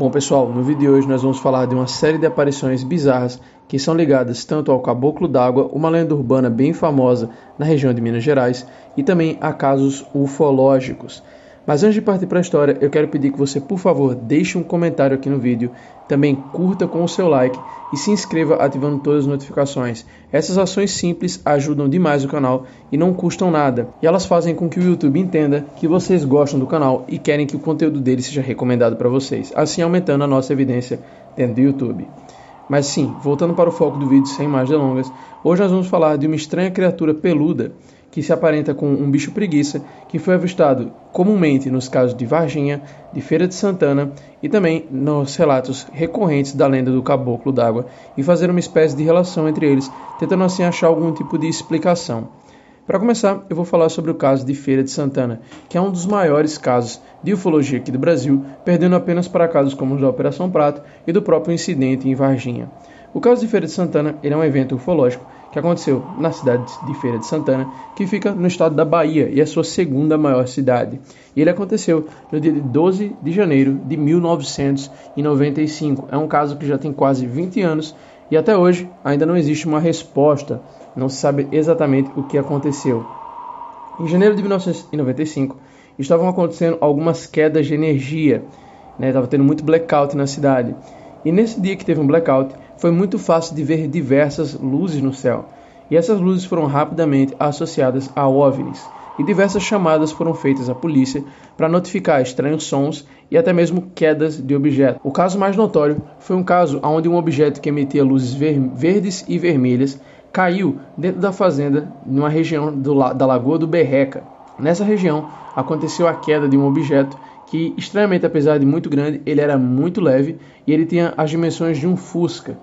Bom pessoal, no vídeo de hoje nós vamos falar de uma série de aparições bizarras que são ligadas tanto ao Caboclo d'Água, uma lenda urbana bem famosa na região de Minas Gerais, e também a casos ufológicos. Mas antes de partir para a história, eu quero pedir que você, por favor, deixe um comentário aqui no vídeo, também curta com o seu like e se inscreva ativando todas as notificações. Essas ações simples ajudam demais o canal e não custam nada, e elas fazem com que o YouTube entenda que vocês gostam do canal e querem que o conteúdo dele seja recomendado para vocês, assim aumentando a nossa evidência dentro do YouTube. Mas sim, voltando para o foco do vídeo sem mais delongas, hoje nós vamos falar de uma estranha criatura peluda que se aparenta com um bicho preguiça, que foi avistado comumente nos casos de Varginha, de Feira de Santana e também nos relatos recorrentes da lenda do Caboclo d'Água, e fazer uma espécie de relação entre eles, tentando assim achar algum tipo de explicação. Para começar, eu vou falar sobre o caso de Feira de Santana, que é um dos maiores casos de ufologia aqui do Brasil, perdendo apenas para casos como os da Operação Prato e do próprio incidente em Varginha. O caso de Feira de Santana ele é um evento ufológico que aconteceu na cidade de Feira de Santana, que fica no estado da Bahia e é a sua segunda maior cidade. E ele aconteceu no dia de 12 de janeiro de 1995. É um caso que já tem quase 20 anos e até hoje ainda não existe uma resposta, não se sabe exatamente o que aconteceu. Em janeiro de 1995, estavam acontecendo algumas quedas de energia, estava tendo muito blackout na cidade. E nesse dia que teve um blackout, foi muito fácil de ver diversas luzes no céu. E essas luzes foram rapidamente associadas a OVNIs. E diversas chamadas foram feitas à polícia para notificar estranhos sons e até mesmo quedas de objetos. O caso mais notório foi um caso onde um objeto que emitia luzes verdes e vermelhas caiu dentro da fazenda, numa região da Lagoa do Berreca. Nessa região, aconteceu a queda de um objeto que, estranhamente, apesar de muito grande, ele era muito leve e ele tinha as dimensões de um Fusca.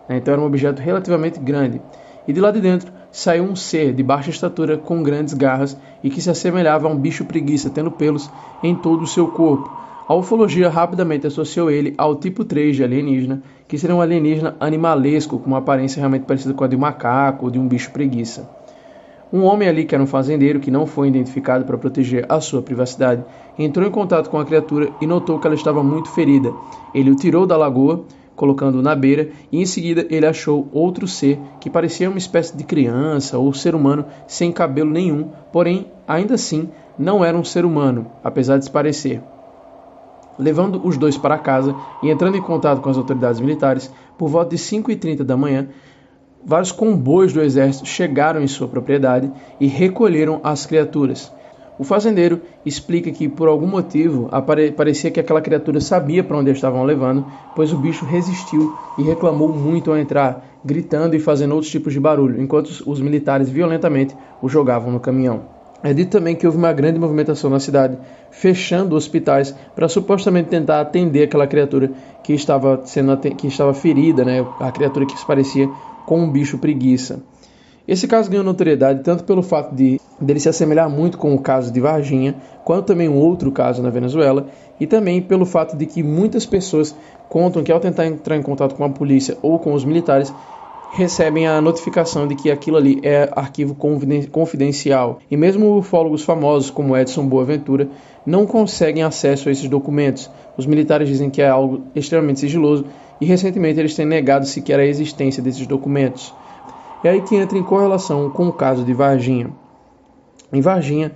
Então era um objeto relativamente grande. E de lá de dentro saiu um ser de baixa estatura com grandes garras e que se assemelhava a um bicho preguiça, tendo pelos em todo o seu corpo. A ufologia rapidamente associou ele ao tipo 3 de alienígena, que seria um alienígena animalesco, com uma aparência realmente parecida com a de um macaco ou de um bicho preguiça. Um homem ali, que era um fazendeiro, que não foi identificado para proteger a sua privacidade, entrou em contato com a criatura e notou que ela estava muito ferida. Ele o tirou da lagoa, colocando-o na beira, e em seguida ele achou outro ser que parecia uma espécie de criança ou ser humano sem cabelo nenhum, porém, ainda assim, não era um ser humano, apesar de se parecer. Levando os dois para casa e entrando em contato com as autoridades militares, por volta de 5h30 da manhã, vários comboios do exército chegaram em sua propriedade e recolheram as criaturas. O fazendeiro explica que, por algum motivo, parecia que aquela criatura sabia para onde estavam levando, pois o bicho resistiu e reclamou muito ao entrar, gritando e fazendo outros tipos de barulho, enquanto os militares violentamente o jogavam no caminhão. É dito também que houve uma grande movimentação na cidade, fechando hospitais para supostamente tentar atender aquela criatura que estava ferida, a criatura que se parecia com um bicho preguiça. Esse caso ganhou notoriedade tanto pelo fato dele se assemelhar muito com o caso de Varginha, quanto também um outro caso na Venezuela, e também pelo fato de que muitas pessoas contam que ao tentar entrar em contato com a polícia ou com os militares, recebem a notificação de que aquilo ali é arquivo confidencial. E mesmo ufólogos famosos como Edson Boaventura não conseguem acesso a esses documentos. Os militares dizem que é algo extremamente sigiloso e recentemente eles têm negado sequer a existência desses documentos. É aí que entra em correlação com o caso de Varginha. Em Varginha,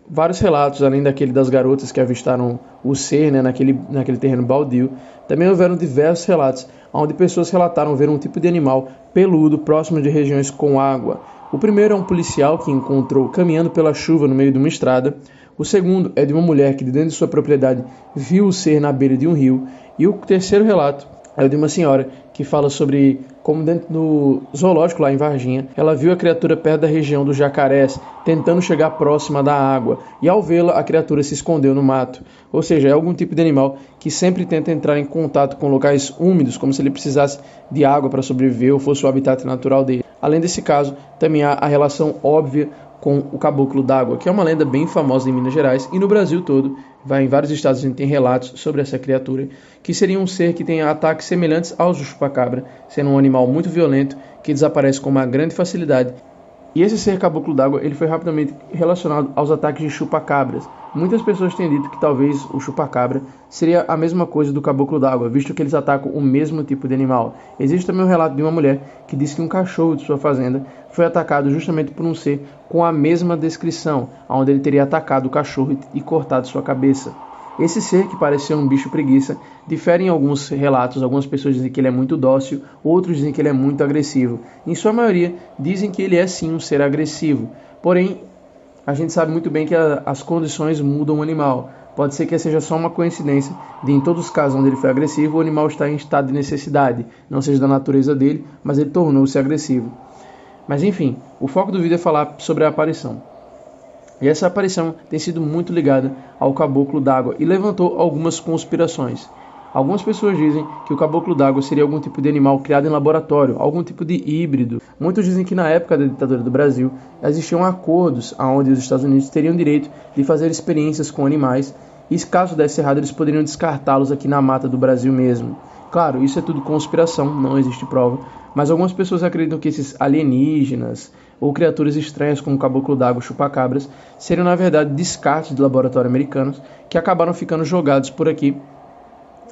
vários relatos, além daquele das garotas que avistaram o ser naquele terreno baldio, também houveram diversos relatos onde pessoas relataram ver um tipo de animal peludo próximo de regiões com água. O primeiro é um policial que encontrou caminhando pela chuva no meio de uma estrada. O segundo é de uma mulher que, de dentro de sua propriedade, viu o ser na beira de um rio. E o terceiro relato é o de uma senhora que fala sobre como dentro do zoológico lá em Varginha, ela viu a criatura perto da região dos jacarés, tentando chegar próxima da água, e ao vê-la, a criatura se escondeu no mato. Ou seja, é algum tipo de animal que sempre tenta entrar em contato com locais úmidos, como se ele precisasse de água para sobreviver ou fosse o habitat natural dele. Além desse caso, também há a relação óbvia com o Caboclo d'Água, que é uma lenda bem famosa em Minas Gerais e no Brasil todo. Em vários estados a gente tem relatos sobre essa criatura, que seria um ser que tem ataques semelhantes aos do chupacabra, sendo um animal muito violento que desaparece com uma grande facilidade. E esse ser Caboclo d'Água ele foi rapidamente relacionado aos ataques de chupacabras, Muitas pessoas têm dito que talvez o chupacabra seria a mesma coisa do caboclo d'água, visto que eles atacam o mesmo tipo de animal. Existe também um relato de uma mulher que disse que um cachorro de sua fazenda foi atacado justamente por um ser com a mesma descrição, onde ele teria atacado o cachorro e cortado sua cabeça. Esse ser, que parecia um bicho preguiça, difere em alguns relatos. Algumas pessoas dizem que ele é muito dócil, outros dizem que ele é muito agressivo. Em sua maioria, dizem que ele é sim um ser agressivo. Porém, a gente sabe muito bem que as condições mudam o animal. Pode ser que seja só uma coincidência de, em todos os casos onde ele foi agressivo, o animal está em estado de necessidade. Não seja da natureza dele, mas ele tornou-se agressivo. Mas enfim, o foco do vídeo é falar sobre a aparição. E essa aparição tem sido muito ligada ao caboclo d'água e levantou algumas conspirações. Algumas pessoas dizem que o caboclo d'água seria algum tipo de animal criado em laboratório, algum tipo de híbrido. Muitos dizem que na época da ditadura do Brasil existiam acordos onde os Estados Unidos teriam direito de fazer experiências com animais e, caso desse errado, eles poderiam descartá-los aqui na mata do Brasil mesmo. Claro, isso é tudo conspiração, não existe prova, mas algumas pessoas acreditam que esses alienígenas ou criaturas estranhas como o caboclo d'água, chupacabras, seriam na verdade descartes de laboratório americanos que acabaram ficando jogados por aqui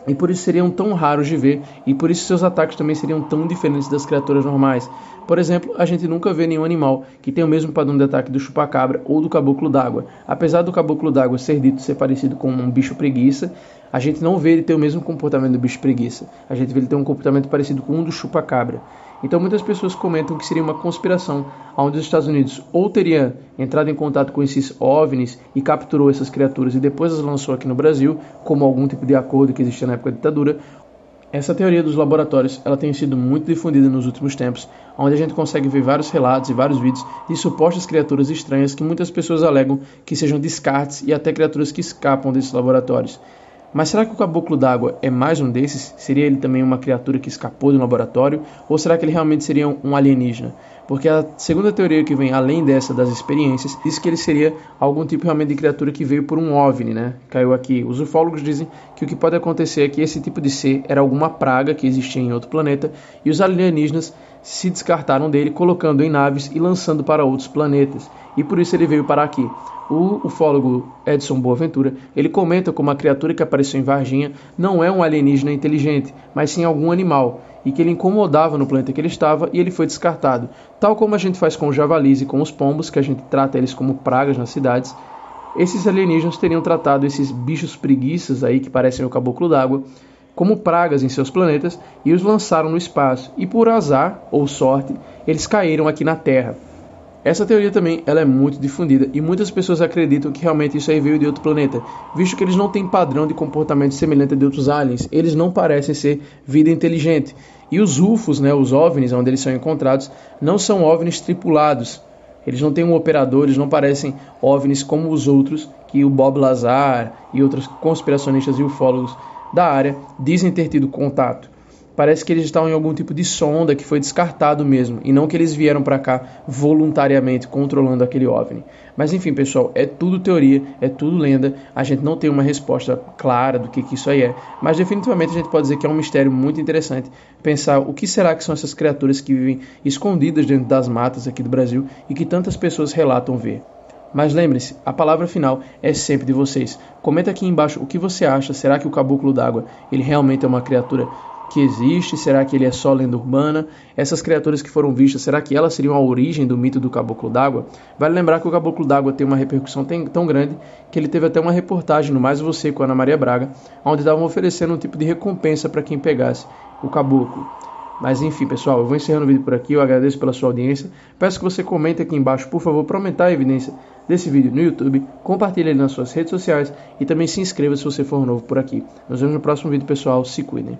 e por isso seriam tão raros de ver e por isso seus ataques também seriam tão diferentes das criaturas normais. Por exemplo, a gente nunca vê nenhum animal que tenha o mesmo padrão de ataque do chupacabra ou do caboclo d'água. Apesar do caboclo d'água ser dito ser parecido com um bicho preguiça, a gente não vê ele ter o mesmo comportamento do bicho preguiça. A gente vê ele ter um comportamento parecido com um do chupacabra. Então muitas pessoas comentam que seria uma conspiração, onde os Estados Unidos ou teria entrado em contato com esses OVNIs e capturou essas criaturas e depois as lançou aqui no Brasil, como algum tipo de acordo que existia na época da ditadura. Essa teoria dos laboratórios ela tem sido muito difundida nos últimos tempos, onde a gente consegue ver vários relatos e vários vídeos de supostas criaturas estranhas que muitas pessoas alegam que sejam descartes e até criaturas que escapam desses laboratórios. Mas será que o caboclo d'água é mais um desses? Seria ele também uma criatura que escapou de um laboratório? Ou será que ele realmente seria um alienígena? Porque a segunda teoria que vem além dessa das experiências diz que ele seria algum tipo realmente de criatura que veio por um OVNI, né? Caiu aqui. Os ufólogos dizem que o que pode acontecer é que esse tipo de ser era alguma praga que existia em outro planeta e os alienígenas se descartaram dele, colocando em naves e lançando para outros planetas. E por isso ele veio para aqui. O ufólogo Edson Boaventura, ele comenta como a criatura que apareceu em Varginha não é um alienígena inteligente, mas sim algum animal, e que ele incomodava no planeta que ele estava e ele foi descartado. Tal como a gente faz com os javalis e com os pombos, que a gente trata eles como pragas nas cidades, esses alienígenas teriam tratado esses bichos preguiças aí, que parecem o caboclo d'água, como pragas em seus planetas e os lançaram no espaço. E por azar, ou sorte, eles caíram aqui na Terra. Essa teoria também ela é muito difundida e muitas pessoas acreditam que realmente isso aí veio de outro planeta, visto que eles não têm padrão de comportamento semelhante a de outros aliens, eles não parecem ser vida inteligente. E os UFOs, né, os OVNIs, onde eles são encontrados, não são OVNIs tripulados. Eles não têm um operador, eles não parecem OVNIs como os outros que o Bob Lazar e outros conspiracionistas e ufólogos da área dizem ter tido contato. Parece que eles estavam em algum tipo de sonda que foi descartado mesmo, e não que eles vieram para cá voluntariamente controlando aquele OVNI. Mas enfim, pessoal, é tudo teoria, é tudo lenda, a gente não tem uma resposta clara do que isso aí é, mas definitivamente a gente pode dizer que é um mistério muito interessante pensar o que será que são essas criaturas que vivem escondidas dentro das matas aqui do Brasil e que tantas pessoas relatam ver. Mas lembre-se, a palavra final é sempre de vocês. Comenta aqui embaixo o que você acha. Será que o caboclo d'água ele realmente é uma criatura que existe? Será que ele é só lenda urbana? Essas criaturas que foram vistas, será que elas seriam a origem do mito do caboclo d'água? Vale lembrar que o caboclo d'água tem uma repercussão tão grande que ele teve até uma reportagem no Mais Você com a Ana Maria Braga, onde estavam oferecendo um tipo de recompensa para quem pegasse o caboclo. Mas enfim, pessoal, eu vou encerrando o vídeo por aqui, eu agradeço pela sua audiência, peço que você comente aqui embaixo, por favor, para aumentar a evidência desse vídeo no YouTube, compartilhe ele nas suas redes sociais e também se inscreva se você for novo por aqui. Nos vemos no próximo vídeo, pessoal, se cuidem.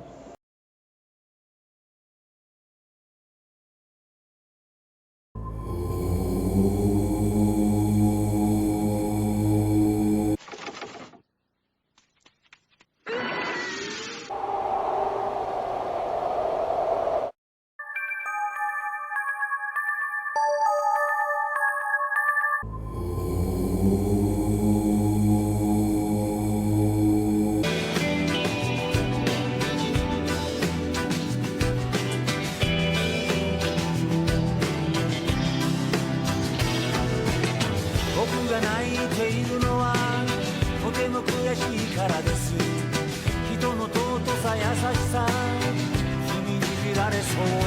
とても悔しいからです。人の尊さ優しさ君に見られそう